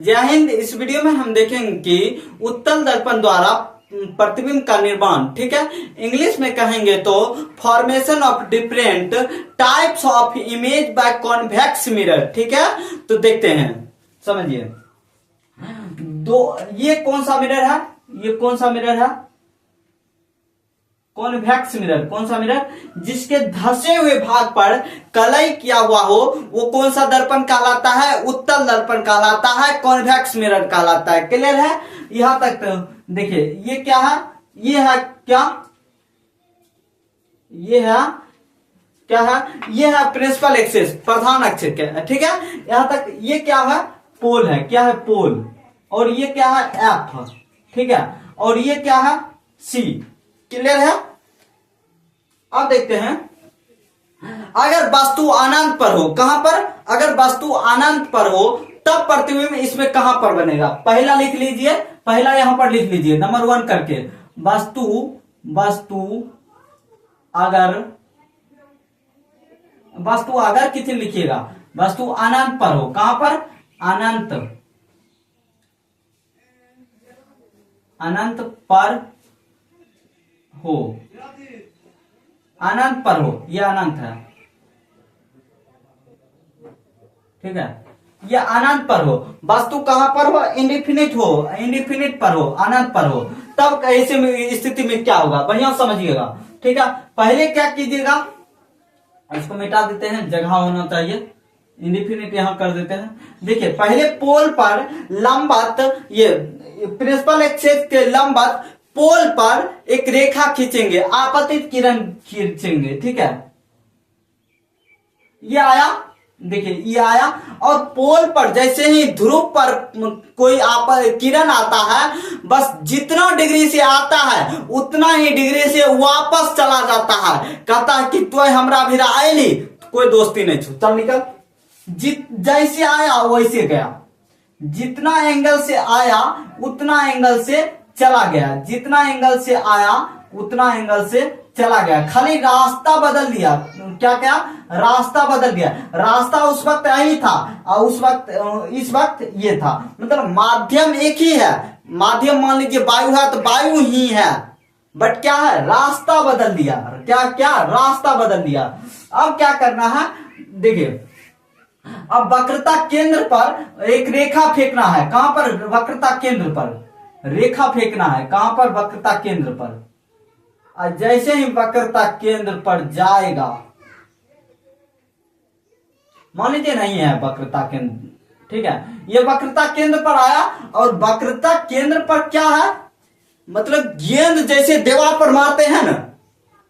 जय हिंद। इस वीडियो में हम देखेंगे कि उत्तल दर्पण द्वारा प्रतिबिंब का निर्माण, ठीक है। इंग्लिश में कहेंगे तो formation of different types of image by convex mirror, ठीक है। तो देखते हैं, समझिए। ये कौन सा मिरर है? ये कौन सा मिरर है? Convex mirror. कौन सा मिरर? जिसके धसे हुए भाग पर कलई किया हुआ हो वो कौन सा दर्पण कहलाता है? उत्तल दर्पण कहलाता है, कॉन्वेक्स मिरर कहलाता है। क्लियर है यहां तक? तो देखिए ये क्या है? ये है क्या? ये है क्या है? ये है प्रिंसिपल एक्सिस, प्रधान अक्ष, ठीक है। यहां तक ये क्या है? पोल है। क्या है? पोल। और ये क्या है? एफ, ठीक है। और ये क्या है? सी। क्लियर है? अब देखते हैं, अगर वस्तु अनंत पर हो, कहां पर? अगर वस्तु अनंत पर हो तब प्रतिबिंब इसमें कहां पर बनेगा? पहला लिख लीजिए, पहला यहां पर लिख लीजिए नंबर 1 करके। वस्तु अगर कितने लिखिएगा? वस्तु अनंत पर हो। कहां पर? अनंत पर हो। अनंत पर हो, यह अनंत है, ठीक है। यह अनंत पर हो। वस्तु कहां पर हो? इंडिफिनिट हो, इंडिफिनिट पर हो, अनंत पर हो। तब ऐसे स्थिति में क्या होगा? बढ़िया समझिएगा, ठीक है। पहले क्या कीजिएगा? इसको मिटा देते हैं, जगह होना चाहिए, इंडिफिनिट यहां कर देते हैं। देखिए पहले पोल पर लंबवत, ये प्रिंसिपल एक्सिस के लंबवत पोल पर एक रेखा खींचेंगे, आपतित किरण खींचेंगे, ठीक है। ये आया, देखिए ये आया। और पोल पर जैसे ही ध्रुव पर कोई किरण आता है, बस जितना डिग्री से आता है उतना ही डिग्री से वापस चला जाता है। कहता है कि तो हमरा भी आयली, कोई दोस्ती नहीं छू, चल निकल। जैसे आया वैसे गया, जितना एंगल से आया उतना एंगल से चला गया, जितना एंगल से आया उतना एंगल से चला गया, खाली रास्ता बदल दिया। क्या क्या? रास्ता बदल दिया। रास्ता उस वक्त यही था और उस वक्त इस वक्त ये था, मतलब माध्यम एक ही है। माध्यम मान लीजिए वायु है तो वायु ही है, बट क्या है? रास्ता बदल दिया। क्या क्या? रास्ता बदल दिया। अब क्या करना है? देखिए अब वक्रता केंद्र पर एक रेखा फेंकना है। कहां पर? वक्रता केंद्र पर रेखा फेंकना है। कहां पर? वक्रता केंद्र पर। और जैसे ही वक्रता केंद्र पर जाएगा, मान लीजिए नहीं है वक्रता केंद्र, ठीक है। ये वक्रता केंद्र पर आया और वक्रता केंद्र पर क्या है? मतलब गेंद जैसे दीवार पर मारते हैं ना,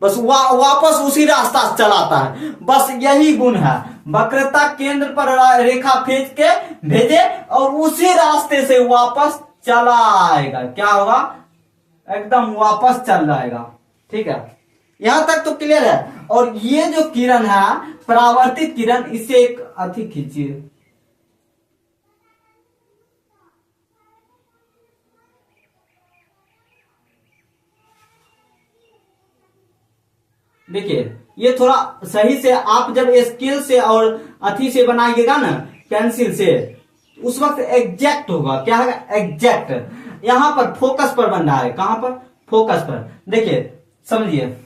बस वापस उसी रास्ता से चलाता है। बस यही गुण है। वक्रता केंद्र पर रेखा फेंक के भेजे और उसी रास्ते से वापस चला आएगा। क्या होगा? एकदम वापस चल जाएगा, ठीक है। यहां तक तो क्लियर है। और ये जो किरण है परावर्तित किरण, इसे एक अति खींचिए, देखिए ये थोड़ा सही से आप जब स्केल से और अथी से बनाइएगा ना, पेंसिल से, उस वक्त एग्जैक्ट होगा। क्या है? एग्जैक्ट। यहां पर फोकस पर बन रहा है। कहां पर? फोकस पर। देखिए समझिए,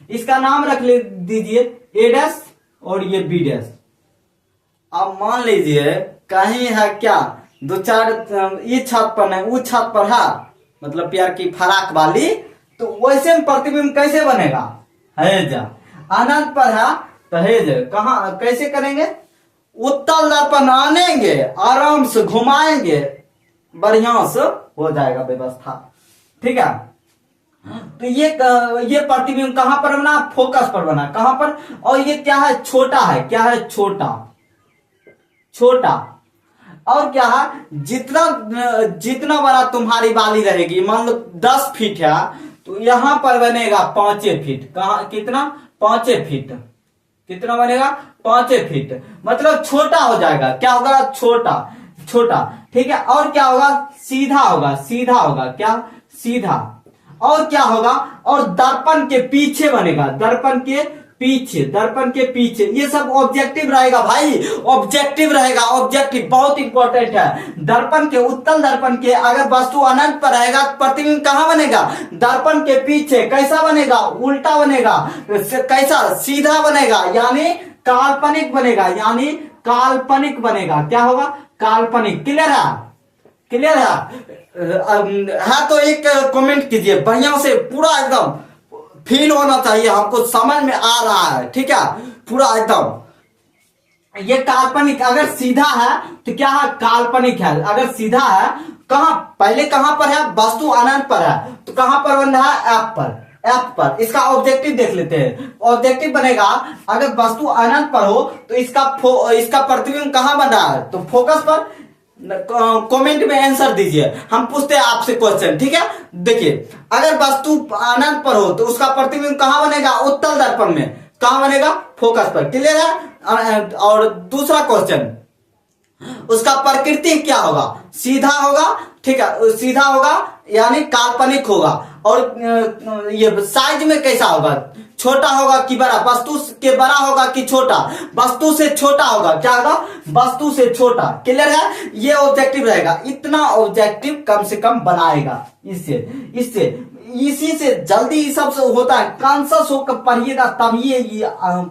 इसका नाम रख दीजिए ए डैश और ये बी डैश। अब मान लीजिए कहीं है क्या, दो चार ये छत पर नहीं, उस छत पर है, मतलब प्यार की फराक वाली, तो वैसे में प्रतिबिंब कैसे बनेगा? है जा अनंत पर है तो है जा, कहां कैसे करेंगे? उत्तल दर्पण आनेंगे, आराम से घुमाएंगे, बढ़िया से हो जाएगा व्यवस्था, ठीक है। तो ये प्रतिबिंब कहां पर बना? फोकस पर बना। कहां पर? और ये क्या है? छोटा है। क्या है? छोटा, छोटा। और क्या है? जितना बड़ा तुम्हारी बाली रहेगी, मान लो 10 फीट है, तो यहां पर बनेगा 5 फीट। कहां? कितना? 5 फीट। कितना बनेगा? 5 फीट। मतलब छोटा हो जाएगा। क्या होगा? छोटा, छोटा, ठीक है। और क्या होगा? सीधा होगा, सीधा होगा। क्या? सीधा। और क्या होगा? और दर्पण के पीछे बनेगा, दर्पण के पीछे, दर्पण के पीछे, ये सब ऑब्जेक्टिव रहेगा भाई, ऑब्जेक्टिव रहेगा, ऑब्जेक्टिव बहुत इंपॉर्टेंट है। दर्पण के, उत्तल दर्पण के अगर वस्तु अनंत पर रहेगा तो प्रतिबिंब कहां बनेगा? दर्पण के पीछे। कैसा बनेगा? उल्टा बनेगा। कैसा? सीधा बनेगा, यानी काल्पनिक बनेगा, यानी काल्पनिक बनेगा। क्या होगा? काल्पनिक। क्लियर है? क्लियर है तो एक कमेंट कीजिए बढ़िया से, पूरा एकदम फील होना चाहिए, हमको समझ में आ रहा है, ठीक है, पूरा एकदम। ये काल्पनिक, अगर सीधा है तो क्या है? काल्पनिक है। अगर सीधा है, कहां पहले कहां पर है? वस्तु अनंत पर है, तो कहां पर बन रहा है? एफ पर। एफ पर। इसका ऑब्जेक्टिव देख लेते हैं। ऑब्जेक्टिव बनेगा, अगर वस्तु अनंत पर हो तो इसका प्रतिबिंब कहां बन रहा है? तो फोकस पर। कमेंट में आंसर दीजिए, हम पूछते हैं आपसे क्वेश्चन, ठीक है। देखिए, अगर वस्तु अनंत पर हो तो उसका प्रतिबिंब कहां बनेगा? उत्तल दर्पण में। कहां बनेगा? फोकस पर। क्लियर है? और दूसरा क्वेश्चन, उसका प्रकृति क्या होगा? सीधा होगा, ठीक है, सीधा होगा यानी काल्पनिक होगा। और ये साइज में कैसा होगा? छोटा होगा कि बड़ा? वस्तु के बड़ा होगा कि छोटा? वस्तु से छोटा होगा। क्या होगा? वस्तु से छोटा। क्लियर है? ये ऑब्जेक्टिव रहेगा, इतना ऑब्जेक्टिव कम से कम बनाएगा। इससे इसी से जल्दी ये सब से होता है, कॉन्शस होकर पढ़िएगा तब ये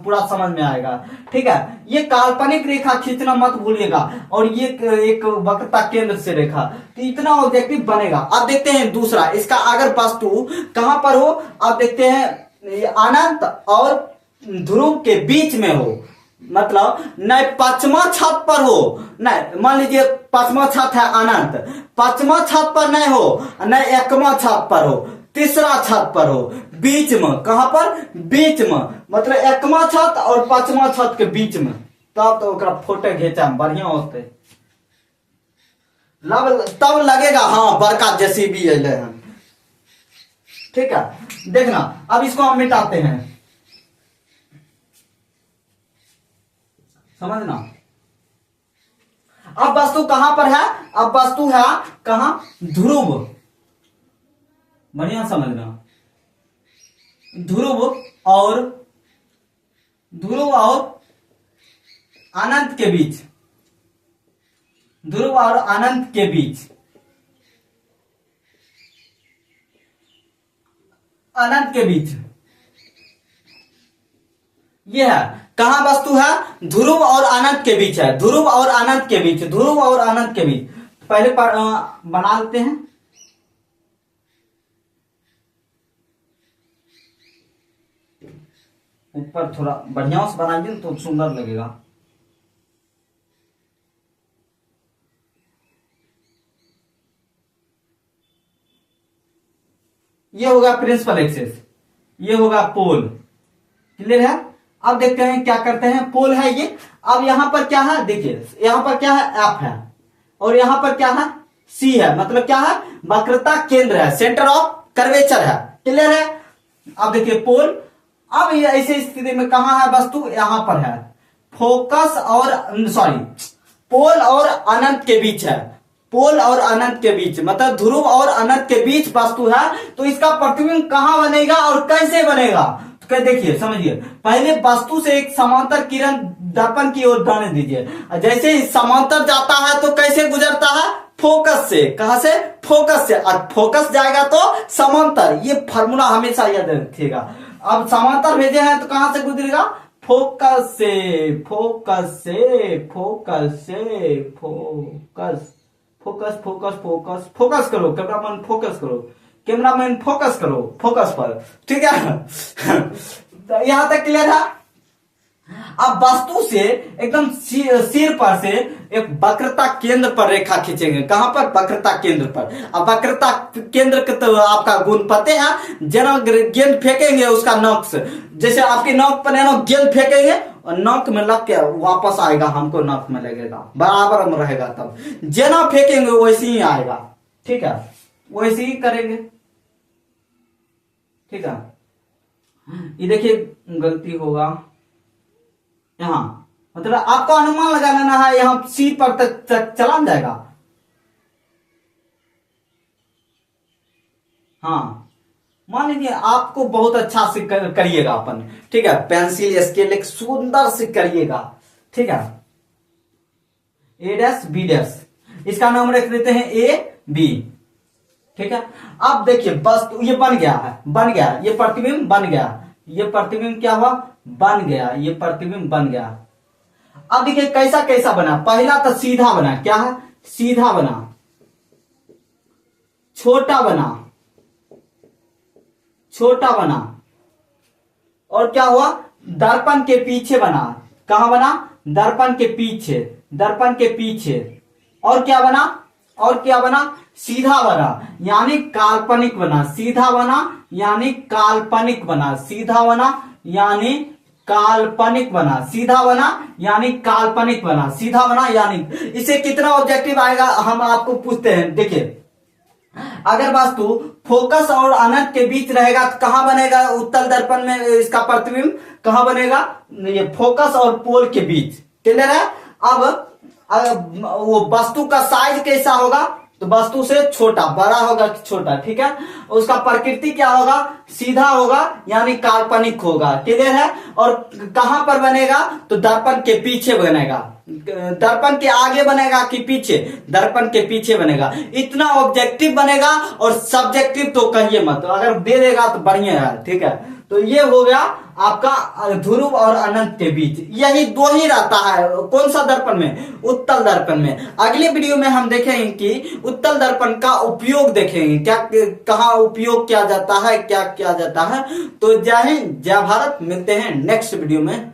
पूरा समझ में आएगा, ठीक है। ये काल्पनिक रेखा खींचना मत भूलिएगा, और ये एक वक्रता केंद्र से रेखा, तो इतना ऑब्जेक्टिव बनेगा। अब देखते हैं दूसरा, इसका अगर वस्तु कहां पर हो? अब देखते हैं, अनंत और ध्रुव के बीच में हो, मतलब न पश्चिमा छत पर हो, न मान लीजिए पश्चिमा छत है अनंत, पश्चिमा छत पर नहीं हो, न एकमा छत पर हो, तीसरा छत पर हो, बीच में। कहां पर? बीच में, मतलब एकमा छत और पश्चिमा छत के बीच में, तब तो ओकरा फोटो खींचा बढ़िया होते, तब लगेगा हाँ बड़का जेसीबी अले हैं, ठीक है। देखना, अब इसको हम मिटाते हैं, समझना। अब वस्तु कहां पर है? अब वस्तु है कहां? ध्रुव। बढ़िया समझना, ध्रुव और अनंत के बीच, ध्रुव और अनंत के बीच, अनंत के बीच ये है। कहां वस्तु है? ध्रुव और अनंत के बीच है, ध्रुव और अनंत के बीच, ध्रुव और अनंत के बीच। पहले बना लेते हैं, ऊपर थोड़ा बढ़िया से बनाइए तो सुंदर लगेगा। ये होगा प्रिंसिपल एक्सिस, ये होगा पोल। क्लियर है? अब देखते हैं क्या करते हैं। पोल है ये। अब यहां पर क्या है? देखिए, यहां पर क्या है? एफ है, और यहां पर क्या है? सी है, मतलब क्या है? वक्रता केंद्र है, सेंटर ऑफ कर्वेचर है। क्लियर है? अब देखिए पोल। अब ये ऐसे स्थिति में कहां है वस्तु? यहां पर है। फोकस और पोल और अनंत के बीच है, पोल और अनंत के बीच, मतलब ध्रुव और अनंत के बीच वस्तु है। तो इसका प्रतिबिंब कहां बनेगा और कैसे बनेगा? तो देखिए, समझिए, पहले वस्तु से एक समांतर किरण दर्पण की ओर जाने दीजिए। जैसे ही समांतर जाता है तो कैसे गुजरता है? फोकस से। कहां से? फोकस से। फोकस जाएगा तो समांतर, ये फार्मूला हमेशा याद रखिएगा। अब समांतर भेजे हैं तो कहां से गुजरेगा? फोकस से, फोकस से, फोकस से, focus, focus, focus, focus, focus करो कैमरामैन, फोकस करो कैमरामैन, फोकस करो फोकस पर, ठीक है। तो यहां तक क्लियर है? अब वस्तु से एकदम सिर पर से एक वक्रता केंद्र पर रेखा खींचेंगे। कहां पर? वक्रता केंद्र पर। अब वक्रता केंद्र के तो आपका गुण पते हैं, जना गेंद फेंकेंगे उसका नोक से, जैसे आपकी नोक पर गेंद फेंकेंगे और नोक में लग के वापस आएगा, हमको नोक में लगेगा, बराबर में रहेगा। तब जना फेंकेंगे वैसे ही आएगा, ठीक है, वैसे ही करेंगे, ठीक है। ये देखिए गलती होगा यहां, मतलब आपको अनुमान लगा लेना है, यहां सी पर तक चला जाएगा। हाँ, मान लीजिए आपको बहुत अच्छा से करिएगा अपन, ठीक है, पेंसिल स्केल एक सुंदर से करिएगा, ठीक है, ए डैश बी डैश, इसका नाम रख देते हैं ए बी, ठीक है। अब देखिए बस ये बन गया है, बन गया, ये प्रतिबिंब बन गया, ये प्रतिबिंब क्या हुआ, बन गया, ये प्रतिबिंब बन गया। अब देखिए कैसा कैसा बना, पहला तो सीधा बना, क्या है, सीधा बना, छोटा बना, छोटा बना, और क्या हुआ, दर्पण के पीछे बना, कहां बना, दर्पण के पीछे, दर्पण के पीछे, और क्या बना, और क्या बना, सीधा बना, यानी काल्पनिक बना, सीधा बना यानी काल्पनिक बना, सीधा बना यानी काल्पनिक बना, सीधा बना यानी काल्पनिक बना, सीधा बना यानी, इसे कितना ऑब्जेक्टिव आएगा हम आपको पूछते हैं। देखिए अगर वस्तु फोकस और अनंत के बीच रहेगा तो कहां बनेगा, उत्तल दर्पण में इसका प्रतिबिंब कहां बनेगा, ये फोकस और पोल के बीच, क्लियर है। अब वो वस्तु का साइज कैसा होगा, तो वस्तु से छोटा, बड़ा होगा कि छोटा, ठीक है, उसका प्रकृति क्या होगा, सीधा होगा यानी काल्पनिक होगा, क्लियर है। और कहां पर बनेगा, तो दर्पण के पीछे बनेगा, दर्पण के आगे बनेगा कि पीछे, दर्पण के पीछे बनेगा, इतना ऑब्जेक्टिव बनेगा। और सब्जेक्टिव तो कहिए मत, अगर दे देगा तो बढ़िया है, ठीक है। तो ये हो गया आपका ध्रुव और अनंत के बीच, यही दो ही रहता है, कौन सा दर्पण में, उत्तल दर्पण में। अगले वीडियो में हम देखेंगे कि उत्तल दर्पण का उपयोग देखेंगे, क्या कहाँ उपयोग किया जाता है, क्या किया जाता है। तो जय हिंद जय भारत, मिलते हैं नेक्स्ट वीडियो में।